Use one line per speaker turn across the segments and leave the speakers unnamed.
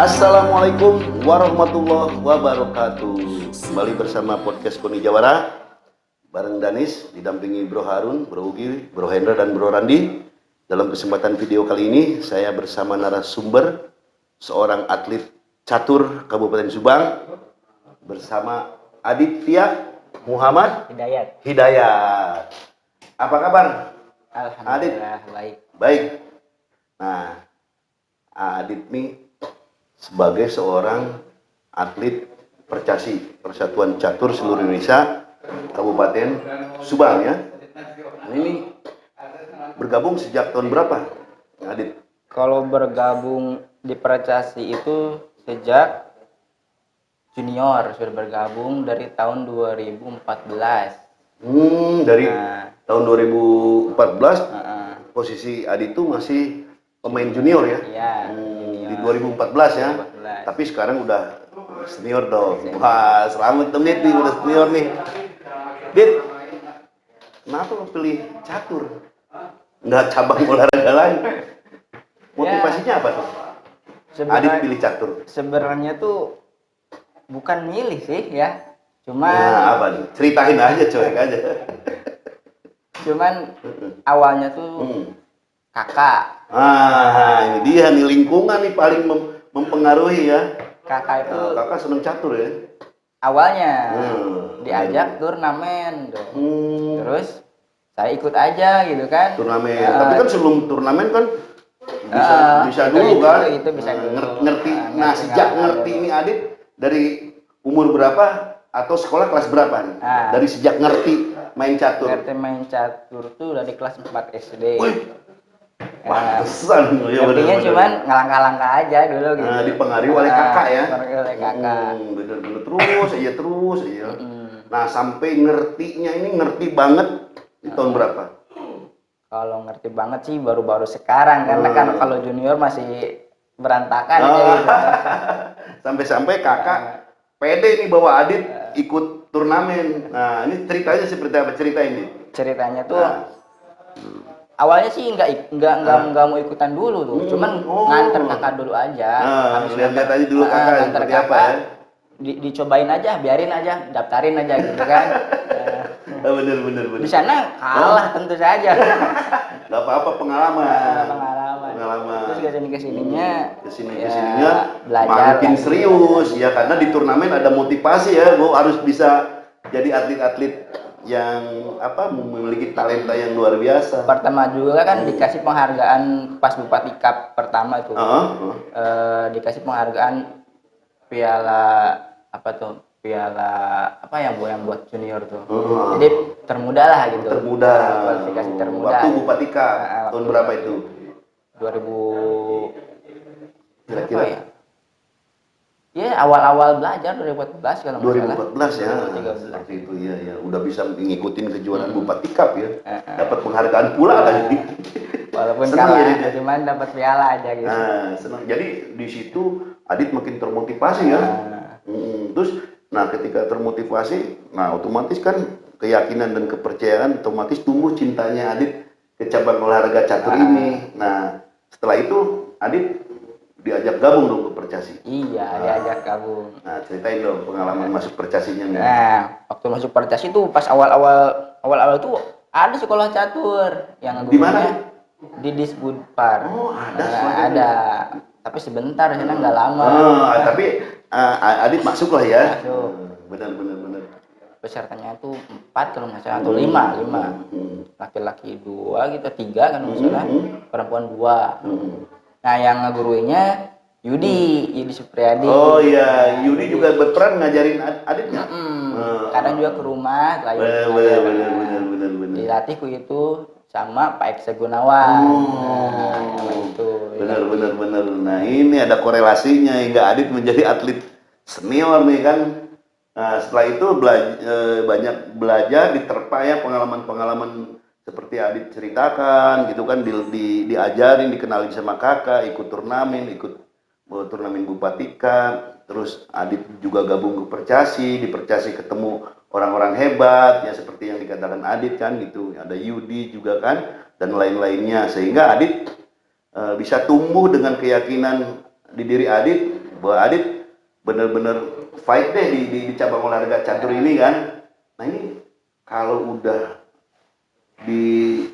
Assalamualaikum warahmatullahi wabarakatuh. Kembali bersama podcast Koni Jawara bareng Danis, didampingi Bro Harun, Bro Ugi, Bro Hendra dan Bro Randi. Dalam kesempatan video kali ini saya bersama narasumber seorang atlet catur Kabupaten Subang bersama Aditya Muhammad Hidayat. Apa kabar?
Alhamdulillah
Adit?
baik.
Baik. Nah, Adit nih sebagai seorang atlet percasi Persatuan Catur Seluruh Indonesia Kabupaten Subang ya. Ini bergabung sejak tahun berapa, Adit?
Kalau bergabung di percasi itu sejak junior, sudah bergabung dari tahun 2014.
Dari tahun 2014
Heeh.
posisi Adit itu masih pemain junior ya?
Iya,
Di
junior.
2014 ya?
2014.
Tapi sekarang udah senior dong. Wah, selamat Dit nih, udah senior nih. Dit, kenapa lo pilih catur? Nggak cabang olahraga lain? Motivasinya apa tuh? Adit pilih catur.
Sebenarnya tuh bukan milih sih ya. Cuman
Nah, apa nih? Ceritain aja, cuek aja.
Cuman awalnya tuh kakak.
Ini dia nih, lingkungan nih paling mempengaruhi ya.
Kakak itu
Kakak seneng catur ya?
awalnya diajak turnamen tuh. Terus saya ikut aja gitu kan.
Turnamen. Tapi kan sebelum turnamen kan bisa dulu kan.
Itu bisa dulu.
Ngerti. Nah, sejak ngerti ini Adit dari umur berapa atau sekolah kelas berapa nih? Dari sejak ngerti main catur.
Ngerti main catur tuh dari kelas 4 SD.
Pantesan ya,
Ngertinya cuman ngelangkah-langkah aja dulu gitu.
Dipengaruhi oleh kakak ya.
Dipengaruhi oleh kakak.
Bener-bener terus aja. Nah, sampai ngertinya ini ngerti banget di tahun berapa?
Kalau ngerti banget sih baru-baru sekarang karena kan kalau junior masih berantakan aja gitu.
Sampai-sampai kakak pede nih bawa Adit ikut turnamen. Nah, ini ceritanya seperti apa? Ceritain nih.
Ceritanya tuh awalnya sih nggak mau ikutan dulu tuh, cuman nganter kakak dulu aja.
Lihat-lihat aja dulu kakak
nganter
seperti
kakak,
apa ya.
Dicobain aja, biarin aja, daftarin aja gitu kan.
Bener.
Di sana kalah tentu saja.
Gak apa-apa, pengalaman.
Terus kesininya
belajar makin
lagi,
serius ya, karena di turnamen ada motivasi ya, gue harus bisa jadi atlet-atlet yang memiliki talenta yang luar biasa.
Pertama juga kan dikasih penghargaan pas Bupati Cup pertama itu. Dikasih penghargaan piala yang buat junior tuh. Jadi termuda lah gitu. Kualifikasi termuda.
Waktu Bupati Cup tahun berapa itu?
2000
kira-kira
ya? Ya awal-awal belajar 2014 kalau nggak salah.
2014 ya.
2013.
Seperti itu ya. Udah bisa ngikutin kejuaraan Bupati Cup ya. Dapat penghargaan pula lagi.
Walaupun
senang
kalah,
ya,
cuman dapat piala aja gitu.
Senang. Jadi di situ Adit makin termotivasi ya. Terus, ketika termotivasi, otomatis kan keyakinan dan kepercayaan otomatis tumbuh cintanya Adit ke cabang olahraga catur ini. Nah, setelah itu Adit diajak gabung dong ke percasi.
Iya, diajak gabung.
Nah, ceritain dong pengalaman masuk percasinya nih.
Nah, waktu masuk percasi tuh pas awal-awal tuh ada sekolah catur yang
di mana?
Di Disbudpar. Ada. Tapi sebentar, sana nggak lama.
Tapi Adit masuk lah ya.
Masuk.
Benar.
Pesertanya tuh 4 kalau nggak salah atau 5. Laki-laki 2 gitu, 3 kan nggak salah. Perempuan 2. Nah, yang ngeguruinya Yudi Supriyadi.
Oh iya, Yudi juga berperan ngajarin Aditnya.
Kadang juga ke rumah,
Bener.
dilatihku itu sama Pak Eksa Gunawan.
Bener. Nah, ini ada korelasinya hingga Adit menjadi atlet senior nih kan. Nah, setelah itu banyak belajar, diterpa ya pengalaman-pengalaman seperti Adit ceritakan gitu kan, diajarin, dikenalin sama kakak, ikut turnamen Bupati Cup. Terus Adit juga gabung ke Percasi, di Percasi ketemu orang-orang hebat ya seperti yang dikatakan Adit kan gitu, ada Yudi juga kan dan lain-lainnya, sehingga Adit bisa tumbuh dengan keyakinan di diri Adit bahwa Adit bener-bener fight deh di cabang olahraga catur ini kan. Nah ini kalau udah di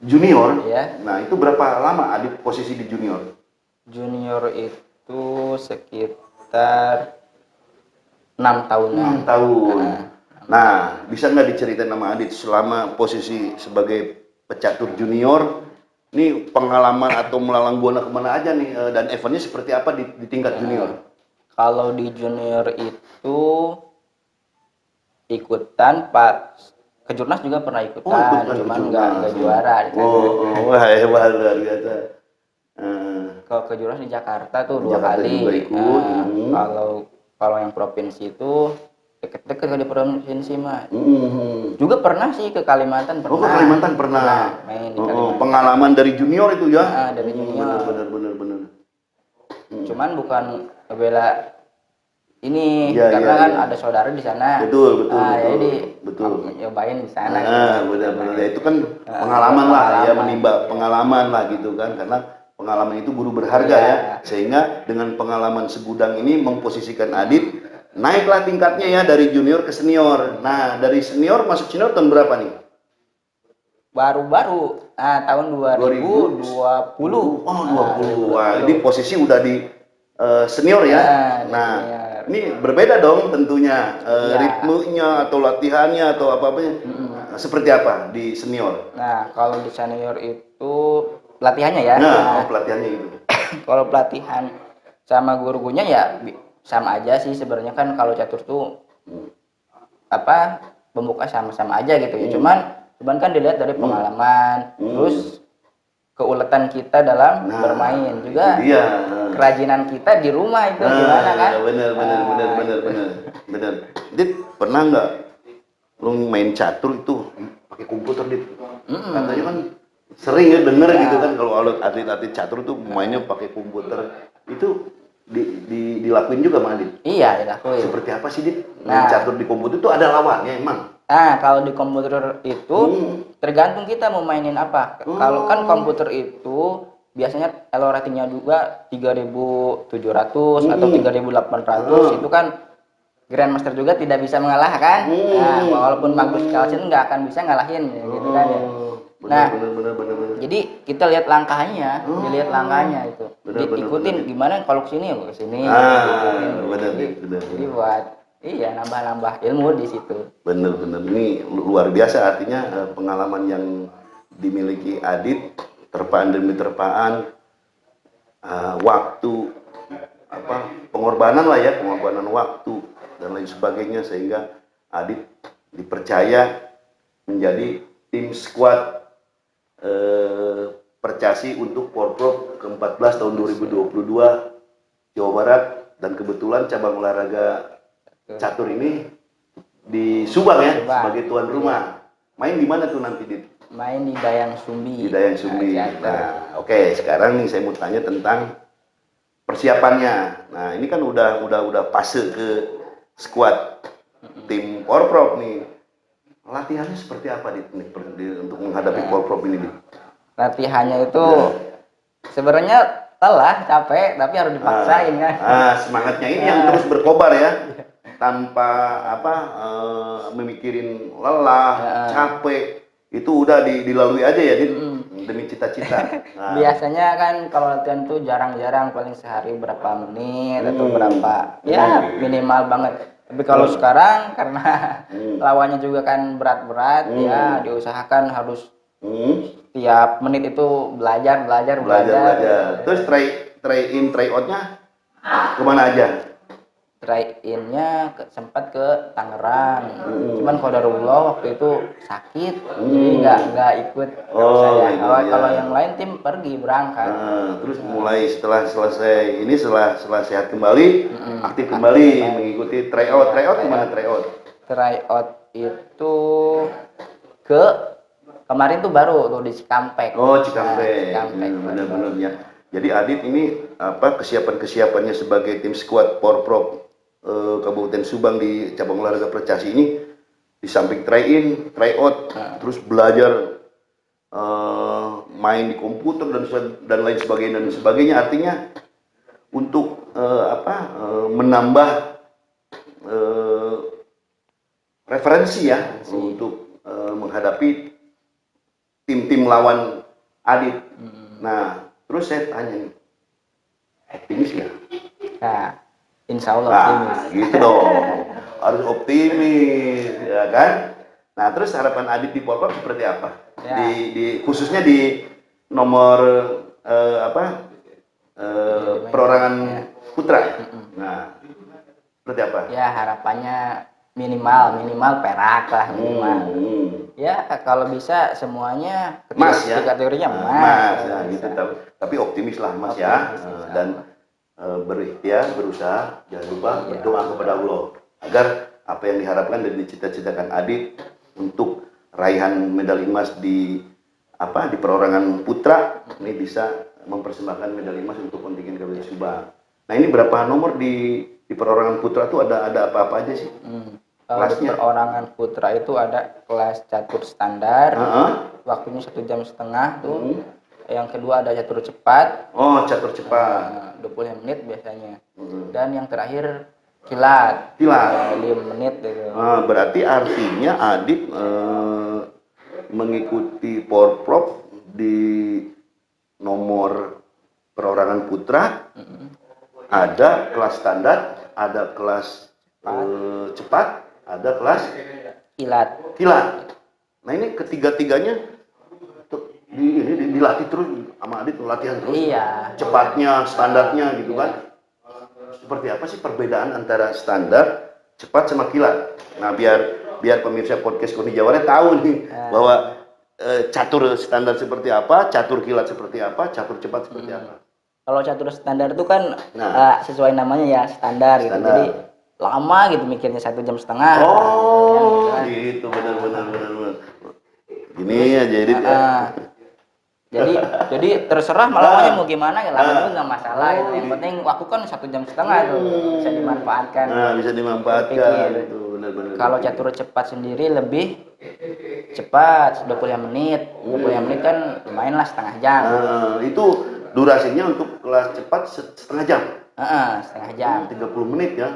junior,
Iya.
nah itu berapa lama Adit posisi di junior?
Junior itu sekitar 6 tahunan.
6 tahun.
Nah,
Nah, bisa nggak diceritain sama Adit selama posisi sebagai pecatur junior, ini pengalaman atau melalang buana kemana aja nih, dan eventnya seperti apa di tingkat junior?
kalau di junior itu ikutan Pak kejurnas juga pernah ikutan,
ikutan
cuman
kejurnas.
nggak juara di sana.
Wah hebat luar biasa.
Kalau kejurnas di Jakarta tuh
Di
2
Jakarta
kali.
juga ikut.
Kalau kalau yang provinsi itu deket-deket kalau di provinsi mah. Juga pernah sih ke Kalimantan
Oh,
pernah.
ke Kalimantan pernah.
Main di Kalimantan.
Pengalaman dari junior itu ya?
Dari junior.
Bener.
Cuman bukan ngebela ini
Iya,
karena
iya,
kan
iya.
ada saudara di sana.
Betul.
Jadi
Betul.
nyobain di sana.
Benar-benar ya, itu kan pengalaman lah ya,
pengalaman.
menimba pengalaman lah gitu kan, karena pengalaman itu guru berharga ya, sehingga dengan pengalaman segudang ini memposisikan Adit naiklah tingkatnya ya dari junior ke senior. Nah dari senior masuk senior tahun berapa nih?
Baru-baru tahun 2020.
Oh 20. Wah ini posisi udah di senior ya. Nah
senior.
ini berbeda dong tentunya
Iya.
ritmenya atau latihannya atau apa-apanya. Seperti apa di senior?
Nah, kalau di senior itu pelatihannya ya.
Nah, pelatihannya itu.
Kalau pelatihan sama guru-gurunya ya sama aja sih sebenarnya kan kalau catur tuh apa pembuka sama-sama aja gitu ya. Cuman kan dilihat dari pengalaman, terus keuletan kita dalam bermain juga.
Iya.
Kerajinan kita di rumah itu gimana kan?
Bener. Dit, pernah nggak lu main catur itu pakai komputer, Dit? Katanya kan sering ya denger gitu kan kalau atlet-atlet catur tuh mainnya pakai komputer. Itu dilakuin juga sama Dit?
Iya, dilakuin.
Seperti apa sih, Dit? Main catur di komputer itu ada lawannya emang?
Nah, kalau di komputer itu tergantung kita mau mainin apa. Kalau kan komputer itu biasanya elo ratingnya juga 3.700 atau 3.800 itu kan Grandmaster juga tidak bisa mengalahkan. Nah, walaupun bagus kalasin nggak akan bisa ngalahin gitu kan ya. Nah,
bener.
jadi kita lihat langkahnya, dilihat langkahnya itu. Ikutin gimana kalau kesini ya kesini.
Bener.
Jadi buat nambah-nambah ilmu di situ.
Bener. Ini luar biasa artinya pengalaman yang dimiliki Adit terpaan demi terpaan, waktu pengorbanan lah ya, pengorbanan waktu dan lain sebagainya sehingga Adit dipercaya menjadi tim squad Percasi untuk Porprov ke-14 tahun 2022 Jawa Barat, dan kebetulan cabang olahraga catur ini di Subang ya, sebagai tuan rumah. Main di mana tuh nanti, Dit?
Main di Dayang Sumbi.
Di Dayang Sumbi. Nah, oke, sekarang nih saya mau tanya tentang persiapannya. Nah, ini kan udah fase ke squad tim Porprov nih. Latihannya seperti apa untuk menghadapi Porprov ini, Dit?
Latihannya itu sebenarnya lelah, capek, tapi harus dipaksain kan.
Semangatnya ini yang terus berkobar ya. Tanpa memikirin lelah, capek, itu udah dilalui aja ya, Dit, demi cita-cita. Nah.
Biasanya kan kalau latihan tuh jarang-jarang, paling sehari berapa menit atau berapa, ya minimal banget. Tapi kalau sekarang karena lawannya juga kan berat-berat, ya diusahakan harus tiap menit itu belajar.
Terus try in, try outnya kemana aja?
Try innya sempat ke Tangerang, cuman qadarullah waktu itu sakit, jadi nggak ikut saya. Kalau yang lain tim pergi berangkat.
Terus mulai setelah sehat kembali, aktif kembali mengikuti tryout kemana tryout?
Tryout itu ke kemarin tuh baru tuh di Cikampek.
Cikampek. Benar-benar ya. Jadi Adit ini kesiapannya sebagai tim squad Porprov Kabupaten Subang di cabang olahraga Percasi ini, di samping try in, try out, terus belajar main di komputer dan lain sebagainya, artinya untuk menambah eh, referensi ya untuk menghadapi tim-tim lawan Adit. Nah, terus saya tanya nih, optimis nggak?
Nah, insya Allah
Nah,
optimis.
gitu dong. Harus optimis, ya kan? Nah, terus harapan Adit di Polpap seperti apa?
Ya.
Khususnya di nomor perorangan putra ya? Nah, seperti apa?
Ya harapannya minimal perak lah minimal. Ya kalau bisa semuanya
Mas ya,
kategorinya
Mas,
ya,
gitu.
bisa.
Tapi optimis lah Mas ya,
Optimis,
dan berikhtiar, berusaha, jangan lupa
Iya.
berdoa kepada Allah agar apa yang diharapkan dan dicita-citakan Adit untuk raihan medali emas di perorangan putra ini bisa mempersembahkan medali emas untuk kontingen Kabupaten Subang. Nah ini berapa nomor di perorangan putra tuh ada apa-apa aja sih?
Kalau di
Kelasnya?
perorangan putra itu ada kelas catur standar, waktunya 1,5 jam tuh. Yang kedua ada catur cepat,
Oh, catur cepat.
25 menit biasanya. Dan yang terakhir kilat,
Kilat.
5 menit gitu.
Berarti artinya Adit mengikuti Porprov di nomor perorangan putra, ada kelas standar, ada kelas cepat, ada kelas
Kilat.
kilat. Nah ini ketiga-tiganya dilatih terus sama Adit, latihan terus.
Iya.
Cepatnya, standarnya gitu kan. Seperti apa sih perbedaan antara standar, cepat sama kilat? Nah biar pemirsa podcast Kurni Jawara tahu nih bahwa catur standar seperti apa, catur kilat seperti apa, catur cepat seperti apa.
Kalau catur standar itu kan sesuai namanya ya standar gitu. Jadi lama gitu mikirnya 1,5 jam.
Oh, gitu benar. Gini ya jadi.
Jadi terserah malamnya mau gimana ya lama juga nggak masalah gitu. Yang penting waktu kan 1,5 jam tuh bisa dimanfaatkan.
Nah, bisa dimanfaatkan itu benar-benar.
Kalau catur cepat sendiri lebih cepat 25 menit. 25 menit kan lumayan lah setengah jam.
Itu durasinya untuk kelas cepat setengah jam.
Setengah jam.
30 menit ya.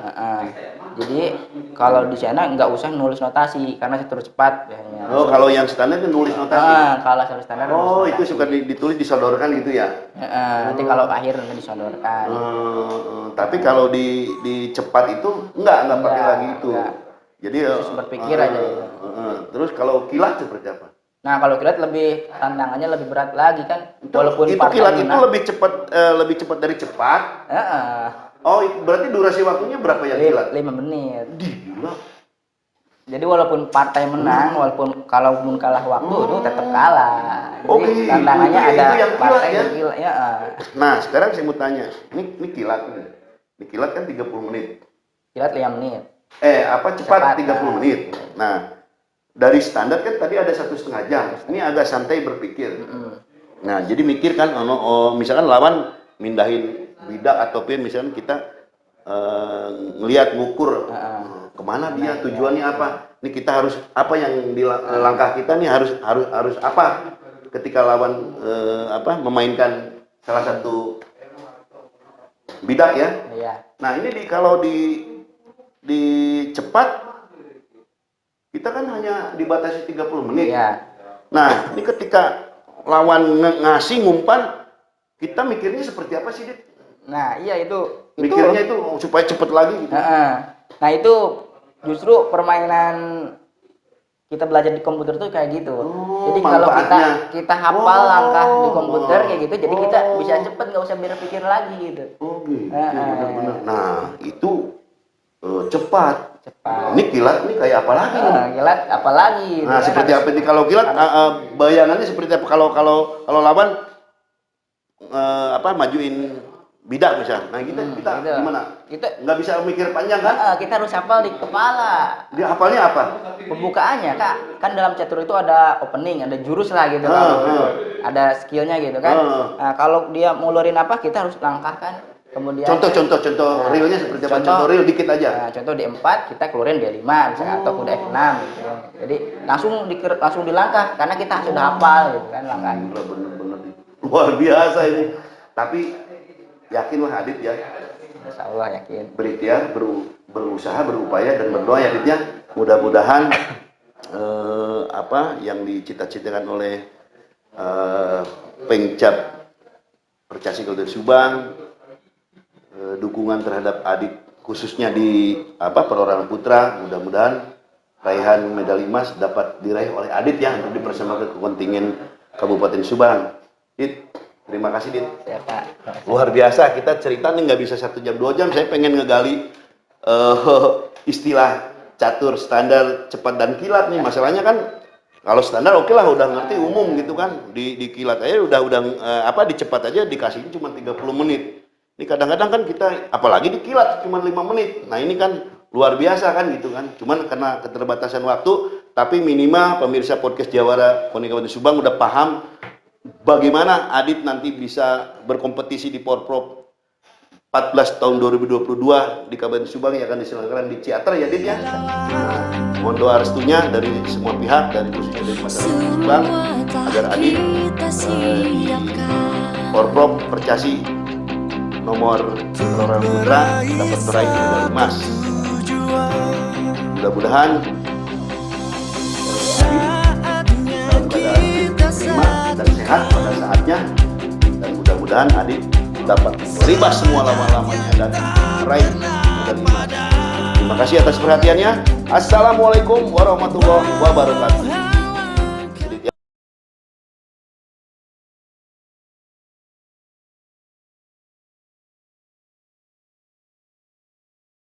Jadi kalau di sana nggak usah nulis notasi karena catur cepat biasanya.
Oh, kalau yang standar itu nulis notasi.
Kalau catur standar
Oh,
nulis
itu suka ditulis disodorkan gitu ya.
nanti kalau akhir nanti disodorkan.
Tapi kalau di cepat itu enggak pakai lagi itu.
Enggak.
Jadi
Khusus berpikir aja itu.
Terus kalau kilat seperti apa?
Nah, kalau kilat lebih tantangannya lebih berat lagi kan. Walaupun
Itu kilat itu lebih cepat dari cepat. Oh, berarti durasi waktunya berapa yang kilat?
5 menit.
Gila.
Jadi walaupun partai menang, walaupun kalaupun kalah waktu itu tetap kalah. Jadi tantangannya
itu
ada
yang kilat
partai
ya.
yang kilat ya.
Nah, sekarang saya mau tanya, ini kilat nih. Ini kilat kan 30 menit.
Kilat 5 menit.
Cepat 30 menit. Nah, dari standar kan tadi ada 1,5 jam. Ini agak santai berpikir. Nah, jadi mikir kan, misalkan lawan mindahin bidak ataupun misalkan kita ngelihat ngukur kemana dia, tujuannya apa. Ini kita harus apa yang di langkah kita nih harus apa ketika lawan memainkan salah satu bidak ya.
Iya.
Nah, ini kalau di cepat kita kan hanya dibatasi 30 menit.
Iya.
Nah, ini ketika lawan ngasih ngumpan, kita mikirnya seperti apa sih, Dit?
Nah, iya itu.
Mikirnya itu supaya cepet lagi gitu.
Nah, itu justru permainan kita belajar di komputer tuh kayak gitu. Jadi kalau kita hafal langkah di komputer kayak gitu, jadi kita bisa cepet nggak usah berpikir lagi gitu.
Oh gitu, benar-benar. Nah, itu cepat. Ini kilat ini kayak apa lagi?
Kilat apa lagi?
Nah, seperti apa ini kalau kilat? Bayangannya seperti apa kalau lawan majuin bidak misal. Nah, kita gimana? Kita nggak bisa mikir panjang kan?
Kita harus hafal di kepala.
Dia hafalnya apa?
Pembukaannya, Kak. Kan dalam catur itu ada opening, ada jurus lah gitu ada skillnya gitu kan. Nah, kalau dia ngulurin apa, kita harus langkahkan. Kemudian
contoh realnya seperti apa? Contoh real dikit aja.
Contoh D4 kita keluarin D5 misalnya atau kuda F6 gitu. Jadi langsung dilangkah karena kita sudah hafal gitu kan langkahnya.
Bener luar biasa ini. Tapi yakinlah Adit ya,
Insya Allah yakin.
Berikhtiar, berusaha, berupaya dan berdoa ya Dit ya. Mudah-mudahan apa yang dicita-citakan oleh Pengcap Percasi Kabupaten Subang, dukungan terhadap Adit khususnya di perorangan putra, mudah-mudahan raihan medali emas dapat diraih oleh Adit ya untuk dipersembahkan ke kontingen Kabupaten Subang. Dit, terima kasih Dit.
Ya, Pak.
Luar biasa, kita cerita nih nggak bisa 1 jam 2 jam. Saya pengen ngegali istilah catur, standar, cepat dan kilat nih. Masalahnya kan kalau standar oke lah, udah ngerti umum gitu kan. Di kilat aja udah di cepat aja dikasih cuma 30 menit. Ini kadang-kadang kan kita apalagi di kilat cuma 5 menit. Nah, ini kan luar biasa kan gitu kan. Cuman karena keterbatasan waktu, tapi minimal pemirsa podcast Jawara Poni Kabupaten Subang udah paham bagaimana Adit nanti bisa berkompetisi di Porprov 14 tahun 2022 di Kabupaten Subang yang akan diselenggarakan di Ciater ya Dit ya. Nah, mohon doa restunya dari semua pihak, dari khususnya dari masyarakat Subang agar Adit di Porprov Percasi nomor perorangan putra dapat meraih medali emas. Mudah-mudahan dalam keadaan prima dan sehat pada saatnya, dan mudah-mudahan Adit dapat meribas semua lawan-lawannya dan meraih medali emas. Terima kasih atas perhatiannya. Assalamualaikum warahmatullahi wabarakatuh.